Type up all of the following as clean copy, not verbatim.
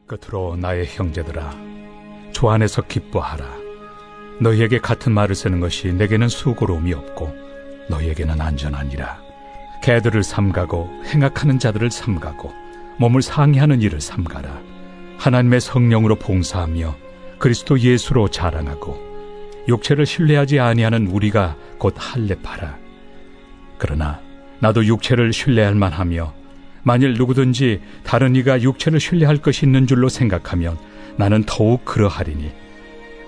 끝으로 나의 형제들아, 주 안에서 기뻐하라. 너희에게 같은 말을 쓰는 것이 내게는 수고로움이 없고 너희에게는 안전하니라. 개들을 삼가고 행악하는 자들을 삼가고 몸을 상해하는 일을 삼가라. 하나님의 성령으로 봉사하며 그리스도 예수로 자랑하고 육체를 신뢰하지 아니하는 우리가 곧 할례파라. 그러나 나도 육체를 신뢰할 만하며 만일 누구든지 다른 이가 육체를 신뢰할 것이 있는 줄로 생각하면 나는 더욱 그러하리니,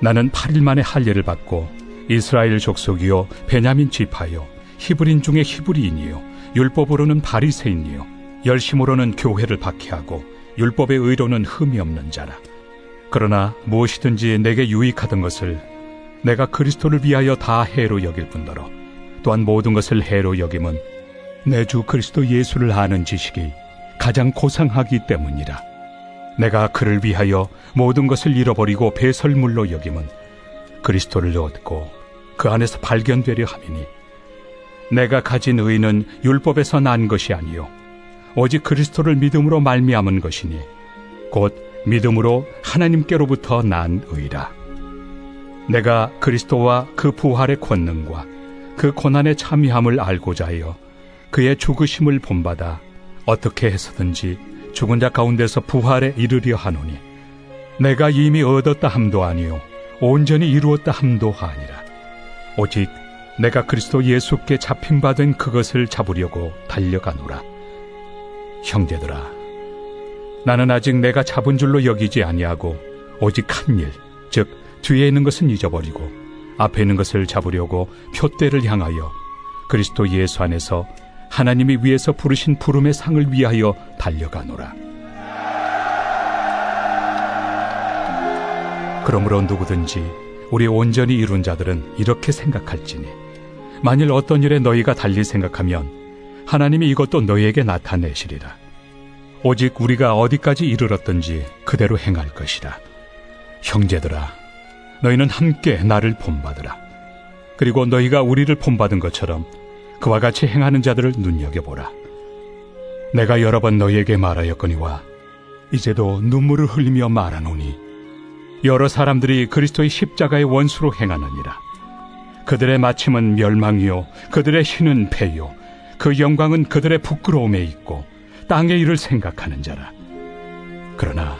나는 8일 만에 할례를 받고 이스라엘 족속이요 베냐민 지파요 히브리인 중에 히브리인이요 율법으로는 바리새인이요 열심으로는 교회를 박해하고 율법의 의로는 흠이 없는 자라. 그러나 무엇이든지 내게 유익하던 것을 내가 그리스도를 위하여 다 해로 여길 뿐더러 또한 모든 것을 해로 여김은 내 주 그리스도 예수를 아는 지식이 가장 고상하기 때문이라. 내가 그를 위하여 모든 것을 잃어버리고 배설물로 여김은 그리스도를 얻고 그 안에서 발견되려 함이니 내가 가진 의는 율법에서 난 것이 아니요 오직 그리스도를 믿음으로 말미암은 것이니 곧 믿음으로 하나님께로부터 난 의라. 내가 그리스도와 그 부활의 권능과 그 고난의 참여함을 알고자 하여 그의 죽으심을 본받아 어떻게 해서든지 죽은 자 가운데서 부활에 이르려 하노니 내가 이미 얻었다 함도 아니요 온전히 이루었다 함도 아니라 오직 내가 그리스도 예수께 잡힌바된 그것을 잡으려고 달려가노라. 형제들아, 나는 아직 내가 잡은 줄로 여기지 아니하고 오직 한 일, 즉 뒤에 있는 것은 잊어버리고 앞에 있는 것을 잡으려고 표대를 향하여 그리스도 예수 안에서 하나님이 위에서 부르신 부름의 상을 위하여 달려가노라. 그러므로 누구든지 우리 온전히 이룬 자들은 이렇게 생각할지니 만일 어떤 일에 너희가 달리 생각하면 하나님이 이것도 너희에게 나타내시리라. 오직 우리가 어디까지 이르렀든지 그대로 행할 것이라. 형제들아, 너희는 함께 나를 본받으라. 그리고 너희가 우리를 본받은 것처럼 그와 같이 행하는 자들을 눈여겨보라. 내가 여러 번 너희에게 말하였거니와 이제도 눈물을 흘리며 말하노니 여러 사람들이 그리스도의 십자가의 원수로 행하느니라. 그들의 마침은 멸망이요 그들의 신은 패요 그 영광은 그들의 부끄러움에 있고 땅의 일을 생각하는 자라. 그러나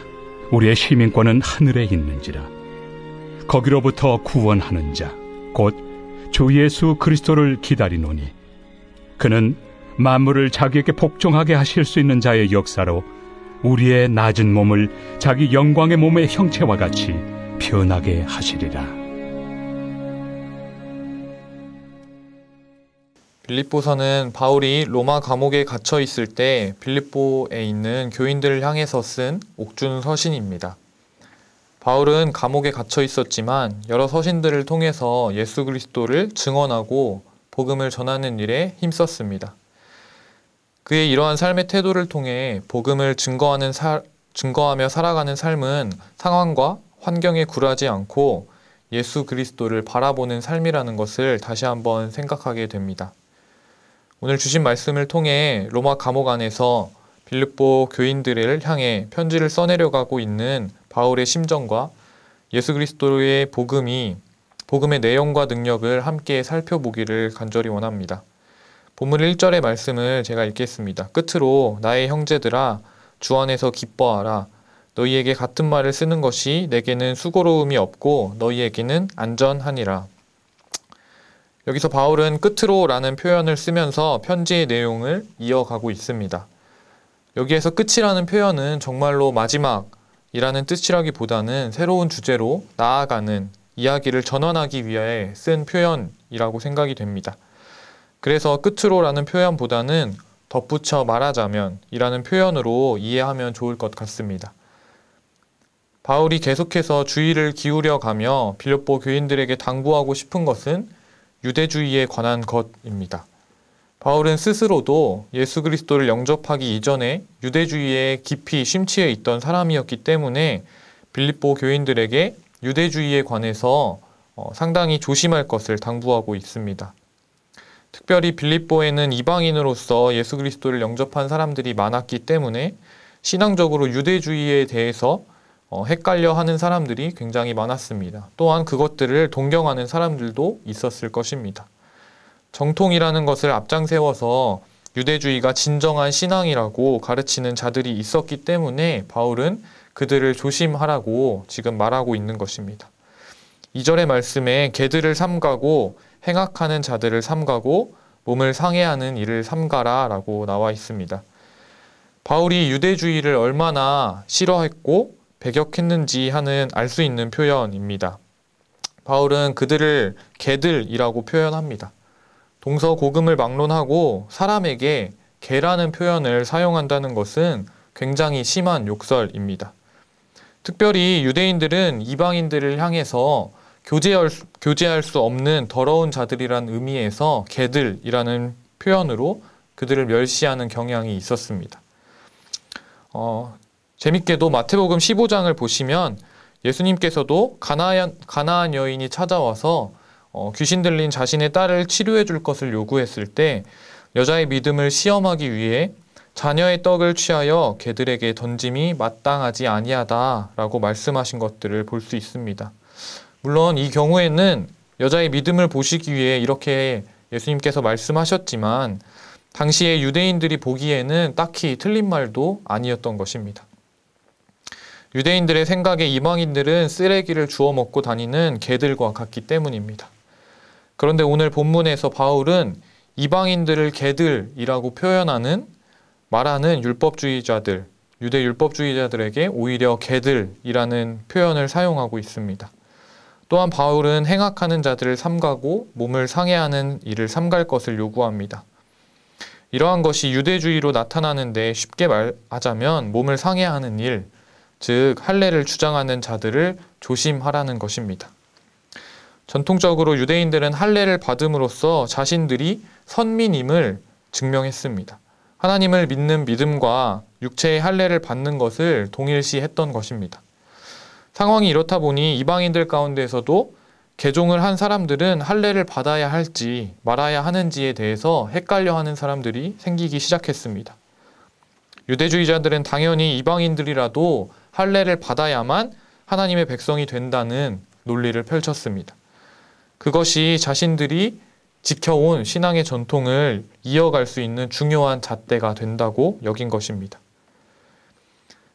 우리의 시민권은 하늘에 있는지라. 거기로부터 구원하는 자 곧 주 예수 그리스도를 기다리노니 그는 만물을 자기에게 복종하게 하실 수 있는 자의 역사로 우리의 낮은 몸을 자기 영광의 몸의 형체와 같이 변하게 하시리라. 빌립보서는 바울이 로마 감옥에 갇혀 있을 때 빌립보에 있는 교인들을 향해서 쓴 옥중 서신입니다. 바울은 감옥에 갇혀 있었지만 여러 서신들을 통해서 예수 그리스도를 증언하고 복음을 전하는 일에 힘썼습니다. 그의 이러한 삶의 태도를 통해 복음을 증거하며 살아가는 삶은 상황과 환경에 굴하지 않고 예수 그리스도를 바라보는 삶이라는 것을 다시 한번 생각하게 됩니다. 오늘 주신 말씀을 통해 로마 감옥 안에서 빌립보 교인들을 향해 편지를 써내려가고 있는 바울의 심정과 예수 그리스도의 복음의 내용과 능력을 함께 살펴보기를 간절히 원합니다. 본문 1절의 말씀을 제가 읽겠습니다. 끝으로 나의 형제들아 주 안에서 기뻐하라. 너희에게 같은 말을 쓰는 것이 내게는 수고로움이 없고 너희에게는 안전하니라. 여기서 바울은 끝으로 라는 표현을 쓰면서 편지의 내용을 이어가고 있습니다. 여기에서 끝이라는 표현은 정말로 마지막이라는 뜻이라기보다는 새로운 주제로 나아가는 이야기를 전환하기 위해 쓴 표현이라고 생각이 됩니다. 그래서 끝으로라는 표현보다는 덧붙여 말하자면 이라는 표현으로 이해하면 좋을 것 같습니다. 바울이 계속해서 주의를 기울여 가며 빌립보 교인들에게 당부하고 싶은 것은 유대주의에 관한 것입니다. 바울은 스스로도 예수 그리스도를 영접하기 이전에 유대주의에 깊이 심취해 있던 사람이었기 때문에 빌립보 교인들에게 유대주의에 관해서 상당히 조심할 것을 당부하고 있습니다. 특별히 빌립보에는 이방인으로서 예수 그리스도를 영접한 사람들이 많았기 때문에 신앙적으로 유대주의에 대해서 헷갈려 하는 사람들이 굉장히 많았습니다. 또한 그것들을 동경하는 사람들도 있었을 것입니다. 정통이라는 것을 앞장세워서 유대주의가 진정한 신앙이라고 가르치는 자들이 있었기 때문에 바울은 그들을 조심하라고 지금 말하고 있는 것입니다. 2절의 말씀에 개들을 삼가고 행악하는 자들을 삼가고 몸을 상해하는 일을 삼가라 라고 나와 있습니다. 바울이 유대주의를 얼마나 싫어했고 배격했는지 하는 알 수 있는 표현입니다. 바울은 그들을 개들이라고 표현합니다. 동서고금을 막론하고 사람에게 개라는 표현을 사용한다는 것은 굉장히 심한 욕설입니다. 특별히 유대인들은 이방인들을 향해서 교제할 수 없는 더러운 자들이란 의미에서 개들이라는 표현으로 그들을 멸시하는 경향이 있었습니다. 재밌게도 마태복음 15장을 보시면 예수님께서도 가나안 여인이 찾아와서 귀신 들린 자신의 딸을 치료해 줄 것을 요구했을 때 여자의 믿음을 시험하기 위해 자녀의 떡을 취하여 개들에게 던짐이 마땅하지 아니하다라고 말씀하신 것들을 볼 수 있습니다. 물론 이 경우에는 여자의 믿음을 보시기 위해 이렇게 예수님께서 말씀하셨지만 당시에 유대인들이 보기에는 딱히 틀린 말도 아니었던 것입니다. 유대인들의 생각에 이방인들은 쓰레기를 주워 먹고 다니는 개들과 같기 때문입니다. 그런데 오늘 본문에서 바울은 이방인들을 개들이라고 말하는 율법주의자들, 유대 율법주의자들에게 오히려 개들이라는 표현을 사용하고 있습니다. 또한 바울은 행악하는 자들을 삼가고 몸을 상해하는 일을 삼갈 것을 요구합니다. 이러한 것이 유대주의로 나타나는데 쉽게 말하자면 몸을 상해하는 일, 즉 할례를 주장하는 자들을 조심하라는 것입니다. 전통적으로 유대인들은 할례를 받음으로써 자신들이 선민임을 증명했습니다. 하나님을 믿는 믿음과 육체의 할례를 받는 것을 동일시했던 것입니다. 상황이 이렇다 보니 이방인들 가운데서도 개종을 한 사람들은 할례를 받아야 할지 말아야 하는지에 대해서 헷갈려하는 사람들이 생기기 시작했습니다. 유대주의자들은 당연히 이방인들이라도 할례를 받아야만 하나님의 백성이 된다는 논리를 펼쳤습니다. 그것이 자신들이 지켜온 신앙의 전통을 이어갈 수 있는 중요한 잣대가 된다고 여긴 것입니다.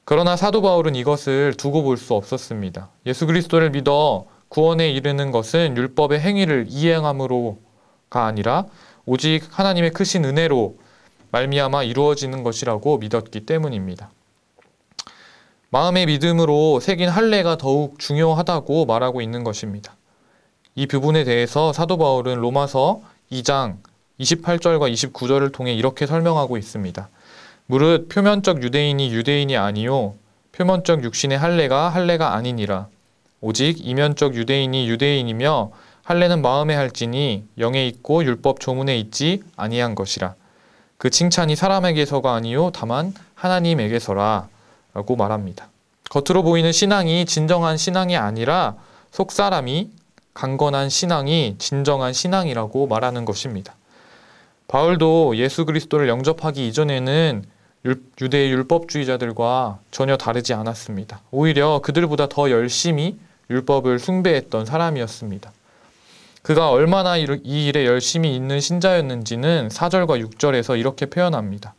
그러나 사도 바울은 이것을 두고 볼 수 없었습니다. 예수 그리스도를 믿어 구원에 이르는 것은 율법의 행위를 이행함으로가 아니라 오직 하나님의 크신 은혜로 말미암아 이루어지는 것이라고 믿었기 때문입니다. 마음의 믿음으로 새긴 할례가 더욱 중요하다고 말하고 있는 것입니다. 이 부분에 대해서 사도 바울은 로마서 2장 28절과 29절을 통해 이렇게 설명하고 있습니다. 무릇 표면적 유대인이 유대인이 아니요 표면적 육신의 할례가 아니니라. 오직 이면적 유대인이 유대인이며 할례는 마음에 할지니 영에 있고 율법 조문에 있지 아니한 것이라. 그 칭찬이 사람에게서가 아니요 다만 하나님에게서라 라고 말합니다. 겉으로 보이는 신앙이 진정한 신앙이 아니라 속사람이 강건한 신앙이 진정한 신앙이라고 말하는 것입니다. 바울도 예수 그리스도를 영접하기 이전에는 유대 율법주의자들과 전혀 다르지 않았습니다. 오히려 그들보다 더 열심히 율법을 숭배했던 사람이었습니다. 그가 얼마나 이 일에 열심히 있는 신자였는지는 4절과 6절에서 이렇게 표현합니다.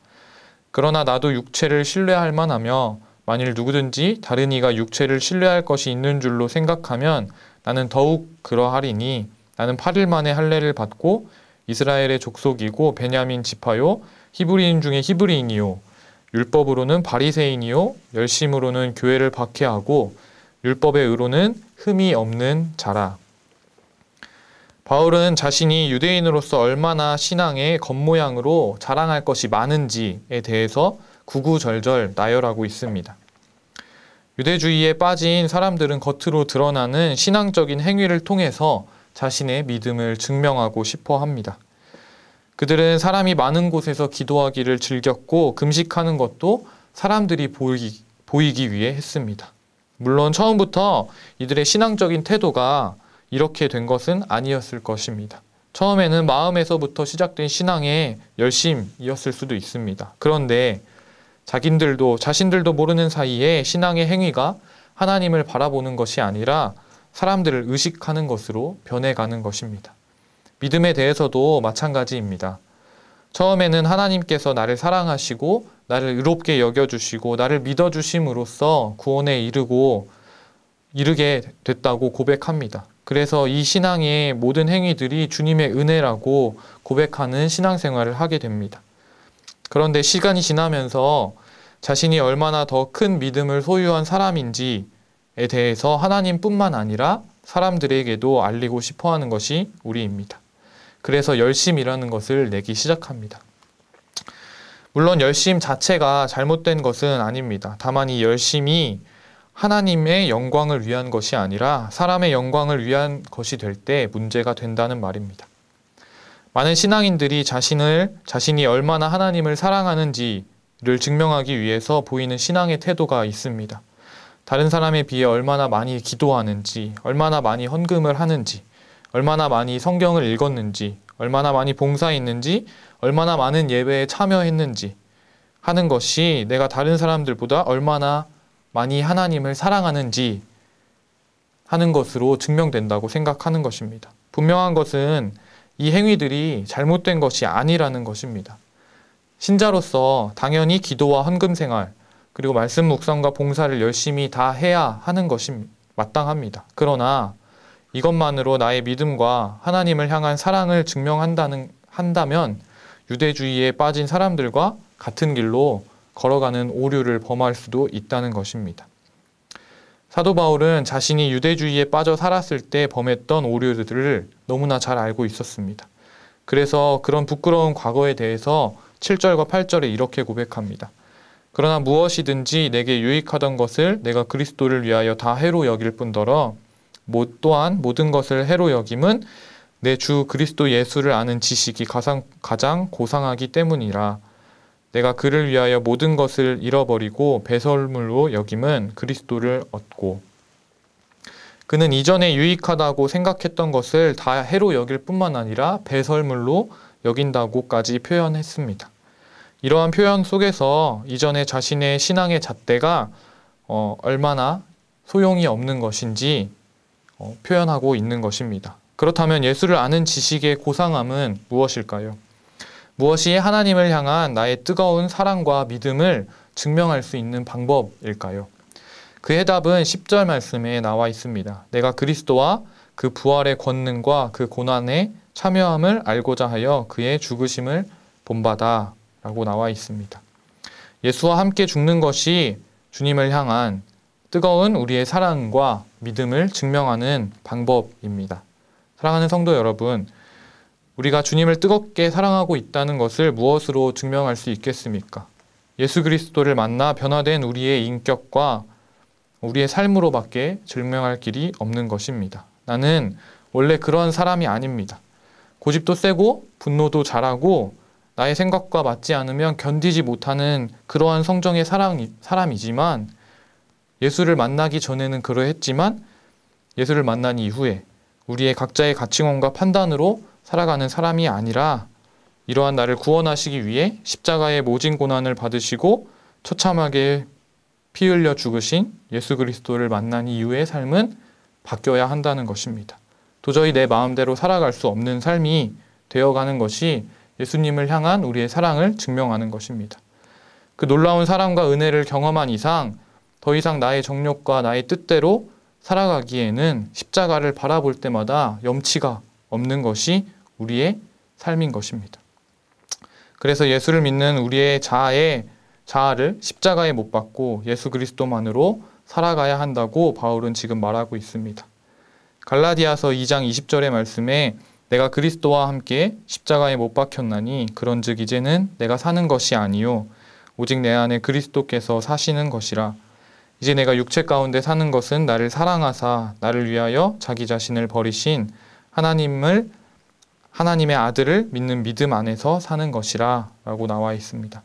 그러나 나도 육체를 신뢰할 만하며 만일 누구든지 다른 이가 육체를 신뢰할 것이 있는 줄로 생각하면 나는 더욱 그러하리니 나는 8일 만에 할례를 받고 이스라엘의 족속이고 베냐민 지파요 히브리인 중에 히브리인이요 율법으로는 바리새인이요 열심으로는 교회를 박해하고 율법의 의로는 흠이 없는 자라. 바울은 자신이 유대인으로서 얼마나 신앙의 겉모양으로 자랑할 것이 많은지에 대해서 구구절절 나열하고 있습니다. 유대주의에 빠진 사람들은 겉으로 드러나는 신앙적인 행위를 통해서 자신의 믿음을 증명하고 싶어 합니다. 그들은 사람이 많은 곳에서 기도하기를 즐겼고 금식하는 것도 사람들이 보이기 위해 했습니다. 물론 처음부터 이들의 신앙적인 태도가 이렇게 된 것은 아니었을 것입니다. 처음에는 마음에서부터 시작된 신앙의 열심이었을 수도 있습니다. 그런데 자신들도 모르는 사이에 신앙의 행위가 하나님을 바라보는 것이 아니라 사람들을 의식하는 것으로 변해가는 것입니다. 믿음에 대해서도 마찬가지입니다. 처음에는 하나님께서 나를 사랑하시고 나를 의롭게 여겨주시고 나를 믿어주심으로써 구원에 이르게 됐다고 고백합니다. 그래서 이 신앙의 모든 행위들이 주님의 은혜라고 고백하는 신앙생활을 하게 됩니다. 그런데 시간이 지나면서 자신이 얼마나 더 큰 믿음을 소유한 사람인지에 대해서 하나님뿐만 아니라 사람들에게도 알리고 싶어 하는 것이 우리입니다. 그래서 열심이라는 것을 내기 시작합니다. 물론 열심 자체가 잘못된 것은 아닙니다. 다만 이 열심이 하나님의 영광을 위한 것이 아니라 사람의 영광을 위한 것이 될 때 문제가 된다는 말입니다. 많은 신앙인들이 자신이 얼마나 하나님을 사랑하는지를 증명하기 위해서 보이는 신앙의 태도가 있습니다. 다른 사람에 비해 얼마나 많이 기도하는지, 얼마나 많이 헌금을 하는지, 얼마나 많이 성경을 읽었는지, 얼마나 많이 봉사했는지, 얼마나 많은 예배에 참여했는지 하는 것이 내가 다른 사람들보다 얼마나 많이 하나님을 사랑하는지 하는 것으로 증명된다고 생각하는 것입니다. 분명한 것은 이 행위들이 잘못된 것이 아니라는 것입니다. 신자로서 당연히 기도와 헌금 생활, 그리고 말씀 묵상과 봉사를 열심히 다 해야 하는 것이 마땅합니다. 그러나 이것만으로 나의 믿음과 하나님을 향한 사랑을 한다면 유대주의에 빠진 사람들과 같은 길로 걸어가는 오류를 범할 수도 있다는 것입니다. 사도 바울은 자신이 유대주의에 빠져 살았을 때 범했던 오류들을 너무나 잘 알고 있었습니다. 그래서 그런 부끄러운 과거에 대해서 7절과 8절에 이렇게 고백합니다. 그러나 무엇이든지 내게 유익하던 것을 내가 그리스도를 위하여 다 해로 여길 뿐더러 또한 모든 것을 해로 여김은 내 주 그리스도 예수를 아는 지식이 가장 고상하기 때문이라. 내가 그를 위하여 모든 것을 잃어버리고 배설물로 여김은 그리스도를 얻고. 그는 이전에 유익하다고 생각했던 것을 다 해로 여길 뿐만 아니라 배설물로 여긴다고까지 표현했습니다. 이러한 표현 속에서 이전에 자신의 신앙의 잣대가 얼마나 소용이 없는 것인지 표현하고 있는 것입니다. 그렇다면 예수를 아는 지식의 고상함은 무엇일까요? 무엇이 하나님을 향한 나의 뜨거운 사랑과 믿음을 증명할 수 있는 방법일까요? 그 해답은 10절 말씀에 나와 있습니다. 내가 그리스도와 그 부활의 권능과 그 고난에 참여함을 알고자 하여 그의 죽으심을 본받아 라고 나와 있습니다. 예수와 함께 죽는 것이 주님을 향한 뜨거운 우리의 사랑과 믿음을 증명하는 방법입니다. 사랑하는 성도 여러분, 우리가 주님을 뜨겁게 사랑하고 있다는 것을 무엇으로 증명할 수 있겠습니까? 예수 그리스도를 만나 변화된 우리의 인격과 우리의 삶으로밖에 증명할 길이 없는 것입니다. 나는 원래 그런 사람이 아닙니다. 고집도 세고 분노도 잘하고 나의 생각과 맞지 않으면 견디지 못하는 그러한 성정의 사람이지만 예수를 만나기 전에는 그러했지만 예수를 만난 이후에 우리의 각자의 가치관과 판단으로 살아가는 사람이 아니라 이러한 나를 구원하시기 위해 십자가의 모진 고난을 받으시고 처참하게 피 흘려 죽으신 예수 그리스도를 만난 이후의 삶은 바뀌어야 한다는 것입니다. 도저히 내 마음대로 살아갈 수 없는 삶이 되어가는 것이 예수님을 향한 우리의 사랑을 증명하는 것입니다. 그 놀라운 사랑과 은혜를 경험한 이상 더 이상 나의 정욕과 나의 뜻대로 살아가기에는 십자가를 바라볼 때마다 염치가 없는 것이 우리의 삶인 것입니다. 그래서 예수를 믿는 우리의 자아를 십자가에 못 박고 예수 그리스도만으로 살아가야 한다고 바울은 지금 말하고 있습니다. 갈라디아서 2장 20절의 말씀에 내가 그리스도와 함께 십자가에 못 박혔나니 그런즉 이제는 내가 사는 것이 아니요 오직 내 안에 그리스도께서 사시는 것이라. 이제 내가 육체 가운데 사는 것은 나를 사랑하사 나를 위하여 자기 자신을 버리신 하나님의 아들을 믿는 믿음 안에서 사는 것이라 라고 나와 있습니다.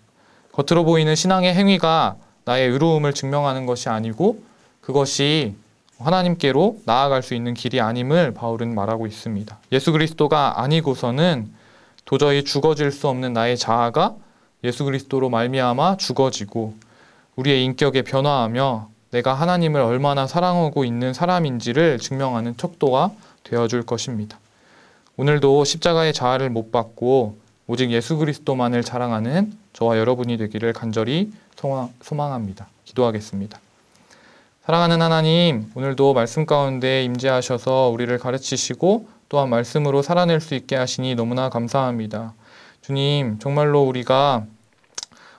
겉으로 보이는 신앙의 행위가 나의 의로움을 증명하는 것이 아니고 그것이 하나님께로 나아갈 수 있는 길이 아님을 바울은 말하고 있습니다. 예수 그리스도가 아니고서는 도저히 죽어질 수 없는 나의 자아가 예수 그리스도로 말미암아 죽어지고 우리의 인격에 변화하며 내가 하나님을 얼마나 사랑하고 있는 사람인지를 증명하는 척도가 되어줄 것입니다. 오늘도 십자가의 자아를 못 받고 오직 예수 그리스도만을 자랑하는 저와 여러분이 되기를 간절히 소망합니다. 기도하겠습니다. 사랑하는 하나님, 오늘도 말씀 가운데 임재하셔서 우리를 가르치시고 또한 말씀으로 살아낼 수 있게 하시니 너무나 감사합니다. 주님, 정말로 우리가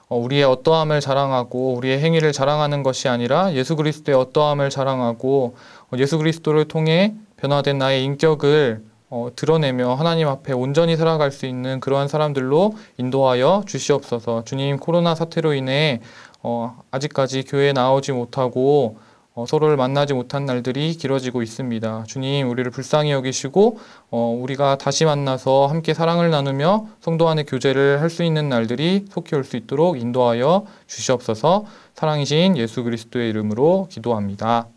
우리의 어떠함을 자랑하고 우리의 행위를 자랑하는 것이 아니라 예수 그리스도의 어떠함을 자랑하고 예수 그리스도를 통해 변화된 나의 인격을 드러내며 하나님 앞에 온전히 살아갈 수 있는 그러한 사람들로 인도하여 주시옵소서. 주님, 코로나 사태로 인해 아직까지 교회에 나오지 못하고 서로를 만나지 못한 날들이 길어지고 있습니다. 주님, 우리를 불쌍히 여기시고 우리가 다시 만나서 함께 사랑을 나누며 성도 간의 교제를 할 수 있는 날들이 속히 올 수 있도록 인도하여 주시옵소서. 사랑이신 예수 그리스도의 이름으로 기도합니다.